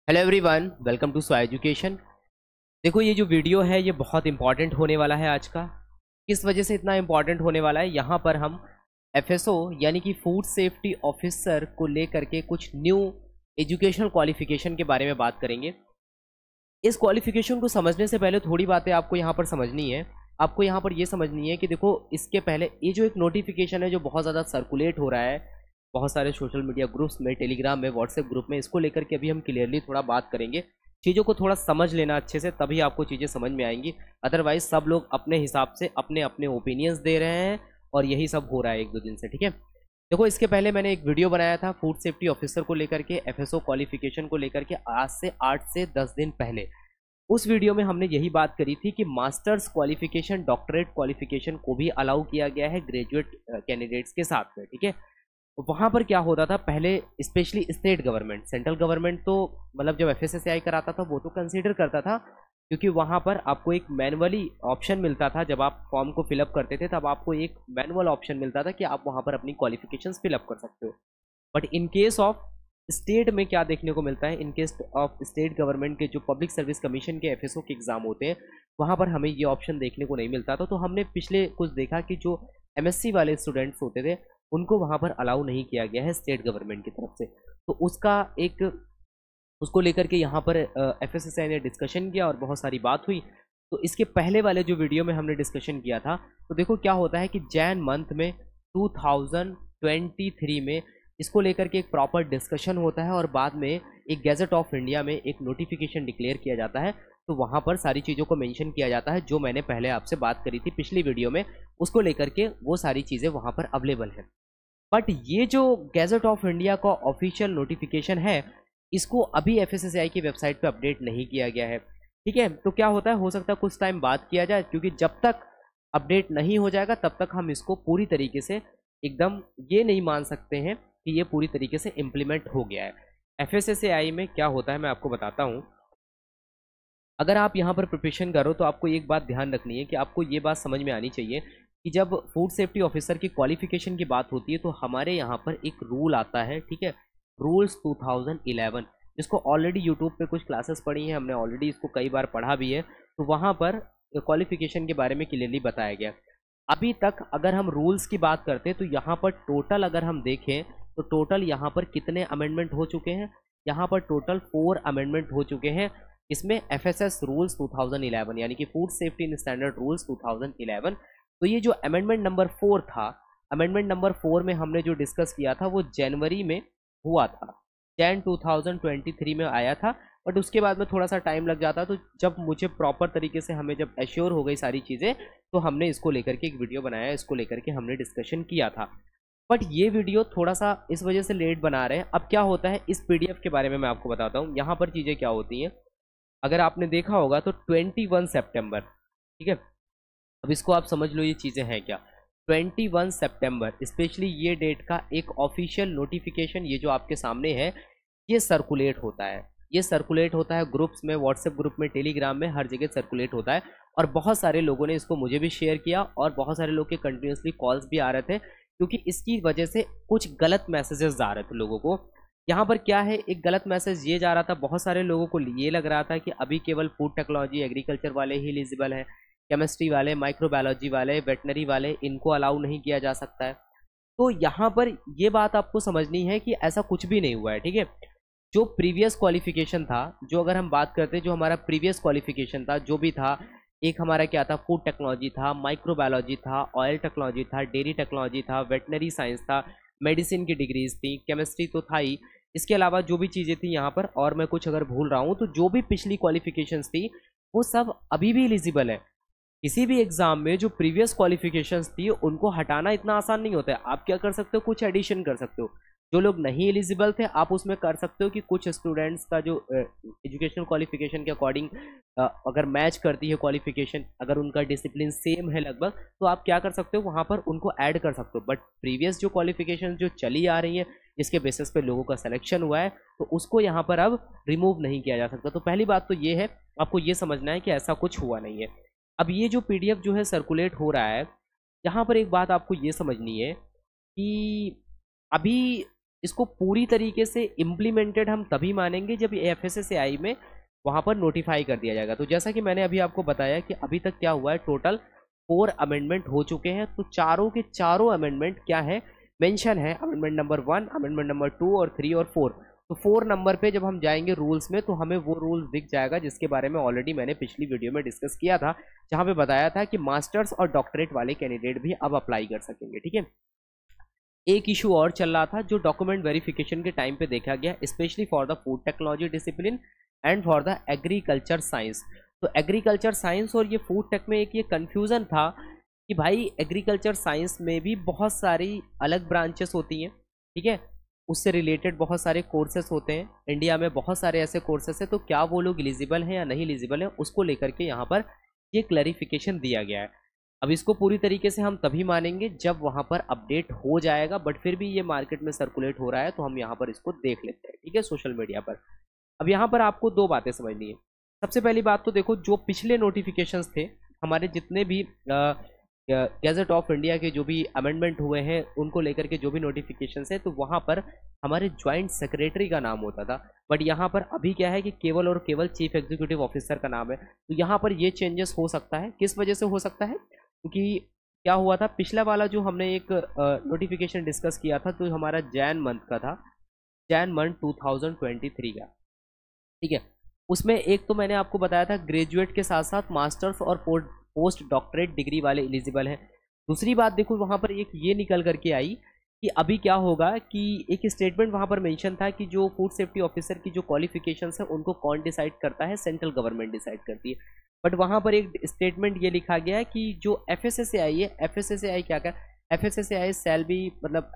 Hello everyone, welcome to स्वा education. देखो, ये जो वीडियो है ये बहुत इंपॉर्टेंट होने वाला है आज का। किस वजह से इतना इंपॉर्टेंट होने वाला है? यहाँ पर हम एफएसओ यानी कि फूड सेफ्टी ऑफिसर को लेकर के कुछ न्यू एजुकेशनल क्वालिफिकेशन के बारे में बात करेंगे। इस क्वालिफिकेशन को समझने से पहले थोड़ी बातें आपको यहाँ पर समझनी है। आपको यहाँ पर ये समझनी है कि देखो, इसके पहले ये जो एक नोटिफिकेशन है जो बहुत ज़्यादा सर्कुलेट हो रहा है बहुत सारे सोशल मीडिया ग्रुप्स में, टेलीग्राम में, व्हाट्सएप ग्रुप में, इसको लेकर के अभी हम क्लियरली थोड़ा बात करेंगे। चीज़ों को थोड़ा समझ लेना अच्छे से, तभी आपको चीज़ें समझ में आएंगी। अदरवाइज सब लोग अपने हिसाब से अपने अपने ओपिनियंस दे रहे हैं और यही सब हो रहा है एक दो दिन से। ठीक है, देखो, इसके पहले मैंने एक वीडियो बनाया था फूड सेफ्टी ऑफिसर को लेकर के, एफएसओ क्वालिफिकेशन को लेकर के, आज से 8 से 10 दिन पहले। उस वीडियो में हमने यही बात करी थी कि मास्टर्स क्वालिफिकेशन, डॉक्टरेट क्वालिफिकेशन को भी अलाउ किया गया है ग्रेजुएट कैंडिडेट्स के साथ में। ठीक है, वहाँ पर क्या होता था पहले, specially state government, central government तो मतलब जब एफएसएसएआई कराता था वो तो कंसीडर करता था, क्योंकि वहाँ पर आपको एक मैनुअली ऑप्शन मिलता था। जब आप फॉर्म को फिलअप करते थे तब आपको एक मैनुअल ऑप्शन मिलता था कि आप वहाँ पर अपनी क्वालिफिकेशंस फिलअप कर सकते हो। But in case of state में क्या देखने को मिलता है, in case of state government के जो पब्लिक सर्विस कमीशन के एफएसओ के एग्जाम होते हैं, वहाँ पर हमें ये ऑप्शन देखने को नहीं मिलता था। तो हमने पिछले कुछ देखा कि जो एमएससी वाले स्टूडेंट्स होते थे उनको वहाँ पर अलाउ नहीं किया गया है स्टेट गवर्नमेंट की तरफ से। तो उसको लेकर के यहाँ पर एफएसएसआई ने डिस्कशन किया और बहुत सारी बात हुई। तो इसके पहले वाले जो वीडियो में हमने डिस्कशन किया था, तो देखो क्या होता है कि जैन मंथ में 2023 में इसको लेकर के एक प्रॉपर डिस्कशन होता है और बाद में एक गैजेट ऑफ इंडिया में एक नोटिफिकेशन डिक्लेयर किया जाता है। तो वहाँ पर सारी चीज़ों को मेंशन किया जाता है जो मैंने पहले आपसे बात करी थी पिछली वीडियो में, उसको लेकर के वो सारी चीज़ें वहाँ पर अवेलेबल है। बट ये जो गैजेट ऑफ इंडिया का ऑफिशियल नोटिफिकेशन है, इसको अभी एफएसएसआई की वेबसाइट पे अपडेट नहीं किया गया है। ठीक है, तो क्या होता है, हो सकता है कुछ टाइम बाद किया जाए, क्योंकि जब तक अपडेट नहीं हो जाएगा तब तक हम इसको पूरी तरीके से एकदम ये नहीं मान सकते हैं कि ये पूरी तरीके से इम्प्लीमेंट हो गया है। एफएसएसएआई में क्या होता है मैं आपको बताता हूँ। अगर आप यहाँ पर प्रिपरेशन करो तो आपको एक बात ध्यान रखनी है कि आपको ये बात समझ में आनी चाहिए कि जब फूड सेफ्टी ऑफिसर की क्वालिफिकेशन की बात होती है तो हमारे यहाँ पर एक रूल आता है। ठीक है, रूल्स 2011, जिसको ऑलरेडी यूट्यूब पे कुछ क्लासेस पढ़ी हैं हमने, ऑलरेडी इसको कई बार पढ़ा भी है। तो वहाँ पर क्वालिफिकेशन के बारे में क्लियरली बताया गया। अभी तक अगर हम रूल्स की बात करते हैं तो यहाँ पर टोटल अगर हम देखें तो टोटल यहाँ पर कितने अमेंडमेंट हो चुके हैं? यहाँ पर टोटल 4 अमेंडमेंट हो चुके हैं। इसमें एफएसएस रूल्स 2011 यानी कि food safety and standard rules 2011। तो ये जो अमेंडमेंट नंबर 4 था, अमेंडमेंट नंबर 4 में हमने जो डिस्कस किया था वो जनवरी में हुआ था, जैन 2023 में आया था। बट उसके बाद में थोड़ा सा टाइम लग जाता। तो जब मुझे प्रॉपर तरीके से हमें जब एश्योर हो गई सारी चीज़ें, तो हमने इसको लेकर के एक वीडियो बनाया, इसको लेकर के हमने डिस्कशन किया था। बट ये वीडियो थोड़ा सा इस वजह से लेट बना रहे हैं। अब क्या होता है, इस पीडीएफ के बारे में मैं आपको बताता हूँ। यहाँ पर चीज़ें क्या होती हैं, अगर आपने देखा होगा तो 21 सितंबर, ठीक है, अब इसको आप समझ लो ये चीज़ें हैं क्या। 21 सितंबर स्पेशली ये डेट का एक ऑफिशियल नोटिफिकेशन, ये जो आपके सामने है, ये सर्कुलेट होता है। ये सर्कुलेट होता है ग्रुप्स में, व्हाट्सएप ग्रुप में, टेलीग्राम में, हर जगह सर्कुलेट होता है। और बहुत सारे लोगों ने इसको मुझे भी शेयर किया और बहुत सारे लोग के कंटिन्यूसली कॉल्स भी आ रहे थे, क्योंकि इसकी वजह से कुछ गलत मैसेजेस आ रहे थे लोगों को। यहाँ पर क्या है, एक गलत मैसेज ये जा रहा था, बहुत सारे लोगों को ये लग रहा था कि अभी केवल फूड टेक्नोलॉजी, एग्रीकल्चर वाले ही एलिजिबल हैं, केमिस्ट्री वाले, माइक्रोबायोलॉजी वाले, वेटनरी वाले, इनको अलाउ नहीं किया जा सकता है। तो यहाँ पर ये बात आपको समझनी है कि ऐसा कुछ भी नहीं हुआ है। ठीक है, जो प्रीवियस क्वालिफिकेशन था, जो अगर हम बात करते हैं, जो हमारा प्रीवियस क्वालिफिकेशन था, जो भी था, एक हमारा क्या था, फूड टेक्नोलॉजी था, माइक्रोबायोलॉजी था, ऑयल टेक्नोलॉजी था, डेयरी टेक्नोलॉजी था, वेटनरी साइंस था, मेडिसिन की डिग्रीज थी, केमिस्ट्री तो था ही। इसके अलावा जो भी चीज़ें थी यहाँ पर, और मैं कुछ अगर भूल रहा हूँ तो जो भी पिछली क्वालिफिकेशंस थी वो सब अभी भी एलिजिबल है। किसी भी एग्जाम में जो प्रीवियस क्वालिफिकेशंस थी उनको हटाना इतना आसान नहीं होता है। आप क्या कर सकते हो, कुछ एडिशन कर सकते हो। जो लोग नहीं एलिजिबल थे आप उसमें कर सकते हो कि कुछ स्टूडेंट्स का जो एजुकेशनल क्वालिफिकेशन के अकॉर्डिंग अगर मैच करती है क्वालिफिकेशन, अगर उनका डिसिप्लिन सेम है लगभग, तो आप क्या कर सकते हो, वहाँ पर उनको ऐड कर सकते हो। बट प्रीवियस जो क्वालिफिकेशन जो चली आ रही है, जिसके बेसिस पे लोगों का सिलेक्शन हुआ है, तो उसको यहाँ पर अब रिमूव नहीं किया जा सकता। तो पहली बात तो ये है, आपको ये समझना है कि ऐसा कुछ हुआ नहीं है। अब ये जो पीडीएफ जो है सर्कुलेट हो रहा है, यहाँ पर एक बात आपको ये समझनी है कि अभी इसको पूरी तरीके से इम्प्लीमेंटेड हम तभी मानेंगे जब FSSAI में वहाँ पर नोटिफाई कर दिया जाएगा। तो जैसा कि मैंने अभी आपको बताया कि अभी तक क्या हुआ है, टोटल 4 अमेंडमेंट हो चुके हैं। तो चारों के चारों अमेंडमेंट क्या है, मेंशन है, अमेंडमेंट नंबर 1, अमेंडमेंट नंबर 2 और 3 और 4। तो 4 नंबर पे जब हम जाएंगे रूल्स में तो हमें वो रूल्स दिख जाएगा जिसके बारे में ऑलरेडी मैंने पिछली वीडियो में डिस्कस किया था, जहाँ पे बताया था कि मास्टर्स और डॉक्टरेट वाले कैंडिडेट भी अब अप्लाई कर सकेंगे। ठीक है, एक इशू और चल रहा था जो डॉक्यूमेंट वेरिफिकेशन के टाइम पे देखा गया, specially for the food technology discipline and for the agriculture science. तो एग्रीकल्चर साइंस और ये फूड टेक में एक ये कन्फ्यूज़न था कि भाई एग्रीकल्चर साइंस में भी बहुत सारी अलग ब्रांचेस होती हैं, ठीक है, उससे रिलेटेड बहुत सारे कोर्सेस होते हैं, इंडिया में बहुत सारे ऐसे कोर्सेस हैं, तो क्या वो लोग एलिजिबल हैं या नहीं एलिजिबल हैं, उसको लेकर के यहाँ पर ये क्लैरिफिकेशन दिया गया है। अब इसको पूरी तरीके से हम तभी मानेंगे जब वहाँ पर अपडेट हो जाएगा, बट फिर भी ये मार्केट में सर्कुलेट हो रहा है तो हम यहाँ पर इसको देख लेते हैं, ठीक है, सोशल मीडिया पर। अब यहाँ पर आपको 2 बातें समझनी है। सबसे पहली बात तो देखो, जो पिछले नोटिफिकेशंस थे हमारे, जितने भी गैजेट ऑफ इंडिया के जो भी अमेंडमेंट हुए हैं उनको लेकर के जो भी नोटिफिकेशंस है, तो वहाँ पर हमारे ज्वाइंट सेक्रेटरी का नाम होता था, बट यहाँ पर अभी क्या है कि केवल और केवल चीफ एग्जीक्यूटिव ऑफिसर का नाम है। तो यहाँ पर ये चेंजेस हो सकता है। किस वजह से हो सकता है, क्योंकि क्या हुआ था, पिछला वाला जो हमने एक नोटिफिकेशन डिस्कस किया था तो हमारा जैन मंथ का था, जैन मंथ 2023 का, ठीक है। उसमें एक तो मैंने आपको बताया था ग्रेजुएट के साथ साथ मास्टर्स और पोस्ट डॉक्टरेट डिग्री वाले एलिजिबल हैं। दूसरी बात देखो, वहाँ पर एक ये निकल करके आई कि अभी क्या होगा कि एक स्टेटमेंट वहाँ पर मेंशन था कि जो फूड सेफ्टी ऑफिसर की जो क्वालिफिकेशंस है उनको कौन डिसाइड करता है, सेंट्रल गवर्नमेंट डिसाइड करती है। बट वहाँ पर एक स्टेटमेंट ये लिखा गया है कि जो FSSAI है, FSSAI क्या क्या, FSSAI शैल बी मतलब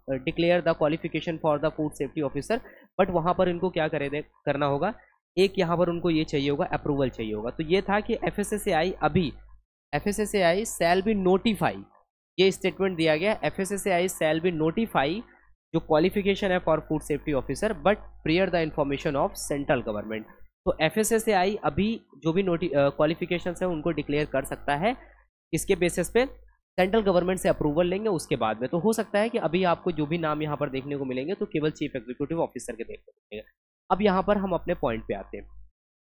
declare the qualification for the food safety officer, but वहाँ पर इनको क्या करना होगा, एक यहाँ पर उनको ये चाहिए होगा, अप्रूवल चाहिए होगा। तो ये था कि FSSAI शैल बी नोटिफाई, ये स्टेटमेंट दिया गया, FSSAI शैल बी नोटिफाई जो क्वालिफिकेशन है for food safety officer but prior the information of central government. तो FSSAI अभी जो भी क्वालिफिकेशन है उनको डिक्लेयर कर सकता है, इसके बेसिस पे सेंट्रल गवर्नमेंट से अप्रूवल लेंगे उसके बाद में। तो हो सकता है कि अभी आपको जो भी नाम यहाँ पर देखने को मिलेंगे तो केवल चीफ एग्जीक्यूटिव ऑफिसर के देखने को मिलेंगे। अब यहाँ पर हम अपने पॉइंट पे आते हैं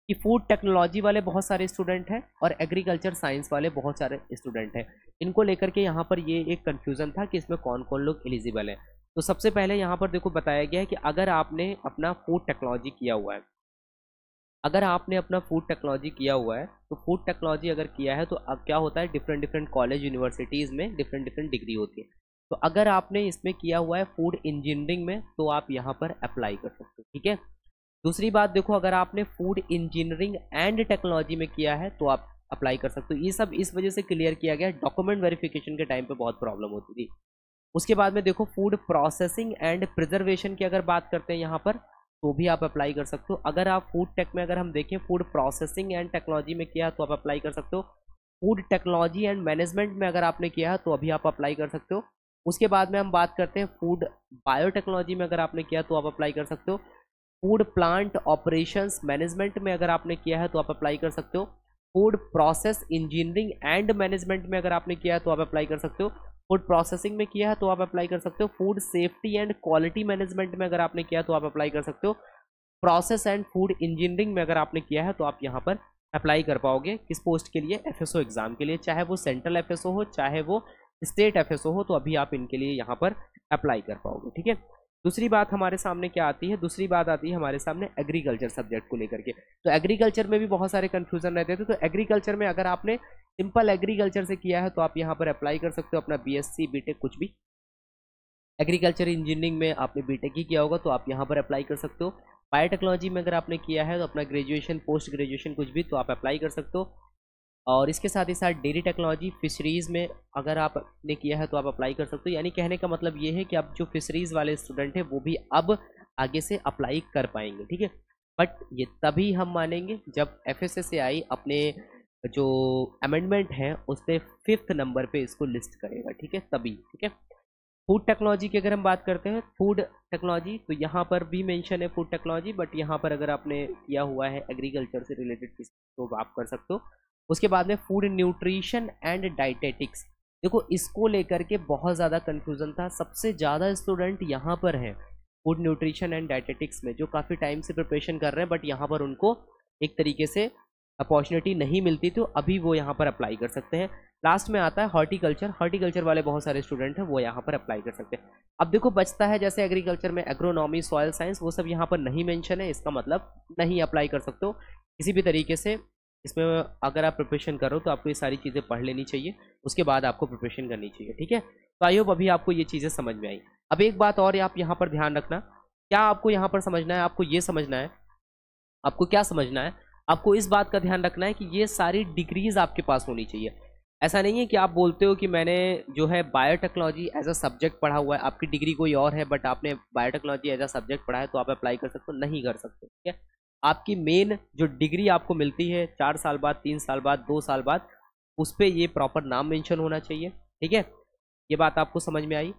कि फूड टेक्नोलॉजी वाले बहुत सारे स्टूडेंट हैं और एग्रीकल्चर साइंस वाले बहुत सारे स्टूडेंट हैं। इनको लेकर के यहाँ पर ये एक कन्फ्यूज़न था कि इसमें कौन कौन लोग एलिजिबल हैं। तो सबसे पहले यहाँ पर देखो बताया गया है कि अगर आपने अपना फूड टेक्नोलॉजी किया हुआ है, अगर आपने अपना फूड टेक्नोलॉजी किया हुआ है तो फूड टेक्नोलॉजी अगर किया है तो अब क्या होता है, डिफरेंट डिफरेंट कॉलेज यूनिवर्सिटीज़ में डिफरेंट डिफरेंट डिग्री होती है। तो अगर आपने इसमें किया हुआ है फूड इंजीनियरिंग में तो आप यहाँ पर अप्लाई कर सकते हो, ठीक है। दूसरी बात देखो, अगर आपने फूड इंजीनियरिंग एंड टेक्नोलॉजी में किया है तो आप अप्लाई कर सकते हो। ये सब इस वजह से क्लियर किया गया, डॉक्यूमेंट वेरिफिकेशन के टाइम पे बहुत प्रॉब्लम होती थी। उसके बाद में देखो फूड प्रोसेसिंग एंड प्रिजर्वेशन की अगर बात करते हैं यहाँ पर तो भी आप अप्लाई कर सकते हो। अगर आप फूड टेक में अगर हम देखें फूड प्रोसेसिंग एंड टेक्नोलॉजी में किया तो आप अप्लाई कर सकते हो। फूड टेक्नोलॉजी एंड मैनेजमेंट में अगर आपने किया है तो अभी आप अप्लाई कर सकते हो। उसके बाद में हम बात करते हैं फूड बायोटेक्नोलॉजी में अगर आपने किया तो आप अप्लाई कर सकते हो। फूड प्लांट ऑपरेशंस मैनेजमेंट में अगर आपने किया है तो आप अप्लाई कर सकते हो। Food process engineering and management में अगर आपने किया है तो आप अप्लाई कर सकते हो। फूड प्रोसेसिंग में किया है तो आप अप्लाई कर सकते हो। Food safety and quality management में अगर आपने किया तो आप अप्लाई कर सकते हो। प्रोसेस एंड फूड इंजीनियरिंग में अगर आपने किया है तो आप यहाँ पर अप्लाई कर पाओगे किस पोस्ट के लिए, FSO एग्जाम के लिए, चाहे वो सेंट्रल FSO हो चाहे वो स्टेट FSO हो, तो अभी आप इनके लिए यहाँ पर अप्लाई कर पाओगे, ठीक है। दूसरी बात हमारे सामने क्या आती है, दूसरी बात आती है हमारे सामने एग्रीकल्चर सब्जेक्ट को लेकर के। तो एग्रीकल्चर में भी बहुत सारे कंफ्यूजन रहते थे। तो एग्रीकल्चर में अगर आपने सिंपल एग्रीकल्चर से किया है तो आप यहाँ पर अप्लाई कर सकते हो अपना BSc BTech कुछ भी। एग्रीकल्चर इंजीनियरिंग में आपने BTech ही किया होगा तो आप यहाँ पर अप्लाई कर सकते हो। बायोटेक्नोलॉजी में अगर आपने किया है तो अपना ग्रेजुएशन पोस्ट ग्रेजुएशन कुछ भी तो आप अप्लाई कर सकते हो। और इसके साथ ही साथ डेयरी टेक्नोलॉजी फिशरीज़ में अगर आपने किया है तो आप अप्लाई कर सकते हो। यानी कहने का मतलब ये है कि अब जो फिशरीज़ वाले स्टूडेंट हैं वो भी अब आगे से अप्लाई कर पाएंगे, ठीक है। बट ये तभी हम मानेंगे जब FSSAI अपने जो अमेंडमेंट हैं उस पर 5th नंबर पे इसको लिस्ट करेगा, ठीक है, तभी, ठीक है। फूड टेक्नोलॉजी की अगर हम बात करते हैं, फूड टेक्नोलॉजी तो यहाँ पर भी मेंशन है फूड टेक्नोलॉजी, बट यहाँ पर अगर आपने किया हुआ है एग्रीकल्चर से रिलेटेड तो आप कर सकते हो। उसके बाद में फूड न्यूट्रिशन एंड डाइटेटिक्स, देखो इसको लेकर के बहुत ज़्यादा कन्फ्यूज़न था। सबसे ज़्यादा स्टूडेंट यहाँ पर हैं फूड न्यूट्रिशन एंड डाइटेटिक्स में जो काफ़ी टाइम से प्रिपरेशन कर रहे हैं, बट यहाँ पर उनको एक तरीके से अपॉर्चुनिटी नहीं मिलती, तो अभी वो यहाँ पर अप्लाई कर सकते हैं। लास्ट में आता है हॉर्टिकल्चर। हॉर्टिकल्चर वाले बहुत सारे स्टूडेंट हैं, वो यहाँ पर अप्लाई कर सकते हैं। अब देखो बचता है जैसे एग्रीकल्चर में एग्रोनॉमी, सॉयल साइंस, वो सब यहाँ पर नहीं मेंशन है, इसका मतलब नहीं अप्लाई कर सकते हो किसी भी तरीके से। इसमें अगर आप प्रिपरेशन करो तो आपको ये सारी चीज़ें पढ़ लेनी चाहिए, उसके बाद आपको प्रिपरेशन करनी चाहिए, ठीक है। तो आई होप अभी आपको ये चीज़ें समझ में आई। अब एक बात और आप यहाँ पर ध्यान रखना, क्या आपको यहाँ पर समझना है, आपको ये समझना है, आपको क्या समझना है, आपको इस बात का ध्यान रखना है कि ये सारी डिग्रीज आपके पास होनी चाहिए। ऐसा नहीं है कि आप बोलते हो कि मैंने जो है बायोटेक्नोलॉजी एज अ सब्जेक्ट पढ़ा हुआ है, आपकी डिग्री कोई और है बट आपने बायोटेक्नोलॉजी एज अ सब्जेक्ट पढ़ा है तो आप अप्लाई कर सकते हो, नहीं कर सकते, ठीक है। आपकी मेन जो डिग्री आपको मिलती है 4 साल बाद, 3 साल बाद, 2 साल बाद, उस पर ये प्रॉपर नाम मेंशन होना चाहिए, ठीक है। ये बात आपको समझ में आई।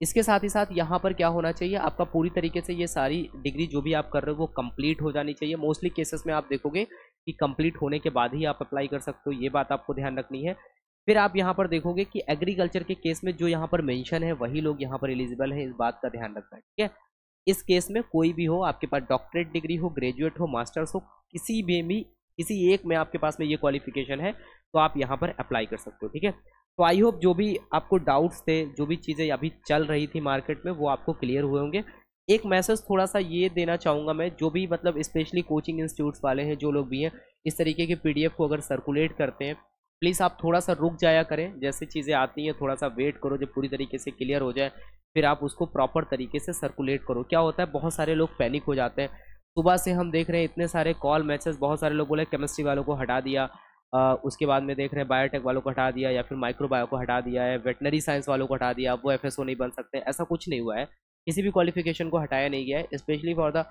इसके साथ ही साथ यहाँ पर क्या होना चाहिए, आपका पूरी तरीके से ये सारी डिग्री जो भी आप कर रहे हो वो कंप्लीट हो जानी चाहिए। मोस्टली केसेस में आप देखोगे कि कंप्लीट होने के बाद ही आप अप्लाई कर सकते हो, ये बात आपको ध्यान रखनी है। फिर आप यहाँ पर देखोगे कि एग्रीकल्चर के केस में जो यहाँ पर मेंशन है वही लोग यहाँ पर एलिजिबल हैं, इस बात का ध्यान रखना है, ठीक है। इस केस में कोई भी हो, आपके पास डॉक्टरेट डिग्री हो, ग्रेजुएट हो, मास्टर्स हो, किसी एक में आपके पास में ये क्वालिफिकेशन है तो आप यहाँ पर अप्लाई कर सकते हो, ठीक है। तो आई होप जो भी आपको डाउट्स थे, जो भी चीज़ें अभी चल रही थी मार्केट में, वो आपको क्लियर हुए होंगे। एक मैसेज थोड़ा सा ये देना चाहूँगा मैं, जो भी मतलब स्पेशली कोचिंग इंस्टीट्यूट्स वाले हैं, जो लोग भी हैं, इस तरीके के PDF को अगर सर्कुलेट करते हैं, प्लीज़ आप थोड़ा सा रुक जाया करें। जैसे चीज़ें आती हैं थोड़ा सा वेट करो, जब पूरी तरीके से क्लियर हो जाए फिर आप उसको प्रॉपर तरीके से सर्कुलेट करो। क्या होता है, बहुत सारे लोग पैनिक हो जाते हैं। सुबह से हम देख रहे हैं इतने सारे कॉल मैसेज, बहुत सारे लोग बोले केमिस्ट्री वालों को हटा दिया, उसके बाद में देख रहे हैं बायोटेक वालों को हटा दिया, या फिर माइक्रो बायो को हटा दिया है, वेटनरी साइंस वालों को हटा दिया, अब वो FSO नहीं बन सकते। ऐसा कुछ नहीं हुआ है, किसी भी क्वालिफिकेशन को हटाया नहीं गया है। Specially for the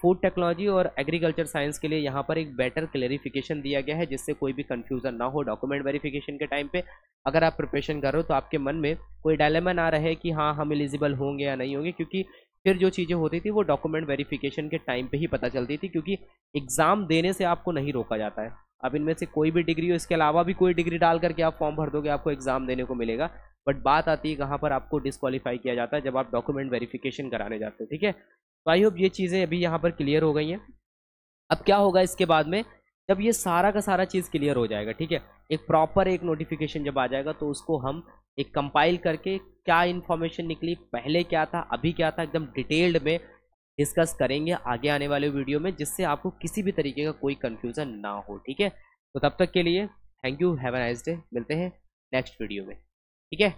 food technology और एग्रीकल्चर साइंस के लिए यहाँ पर एक बेटर क्लेरिफिकेशन दिया गया है, जिससे कोई भी कंफ्यूजन ना हो डॉक्यूमेंट वेरिफिकेशन के टाइम पे। अगर आप प्रिपरेशन कर रहे हो तो आपके मन में कोई डायलेमा ना रहे कि हाँ हम एलिजिबल होंगे या नहीं होंगे, क्योंकि फिर जो चीज़ें होती थी वो डॉक्यूमेंट वेरिफिकेशन के टाइम पे ही पता चलती थी, क्योंकि एग्ज़ाम देने से आपको नहीं रोका जाता है। अब इनमें से कोई भी डिग्री हो, इसके अलावा भी कोई डिग्री डाल करके आप फॉर्म भर दोगे, आपको एग्ज़ाम देने को मिलेगा। बट बात आती है कहाँ पर आपको डिस्क्वालीफाई किया जाता है, जब आप डॉक्यूमेंट वेरिफिकेशन कराने जाते हो, ठीक है। तो आई होप ये चीज़ें अभी यहाँ पर क्लियर हो गई हैं। अब क्या होगा इसके बाद में, जब ये सारा का सारा चीज़ क्लियर हो जाएगा, ठीक है, एक प्रॉपर एक नोटिफिकेशन जब आ जाएगा तो उसको हम एक कंपाइल करके क्या इन्फॉर्मेशन निकली, पहले क्या था, अभी क्या था, एकदम डिटेल्ड में डिस्कस करेंगे आगे आने वाले वीडियो में, जिससे आपको किसी भी तरीके का कोई कंफ्यूजन ना हो, ठीक है। तो तब तक के लिए thank you, have a nice day, मिलते हैं नेक्स्ट वीडियो में, ठीक है।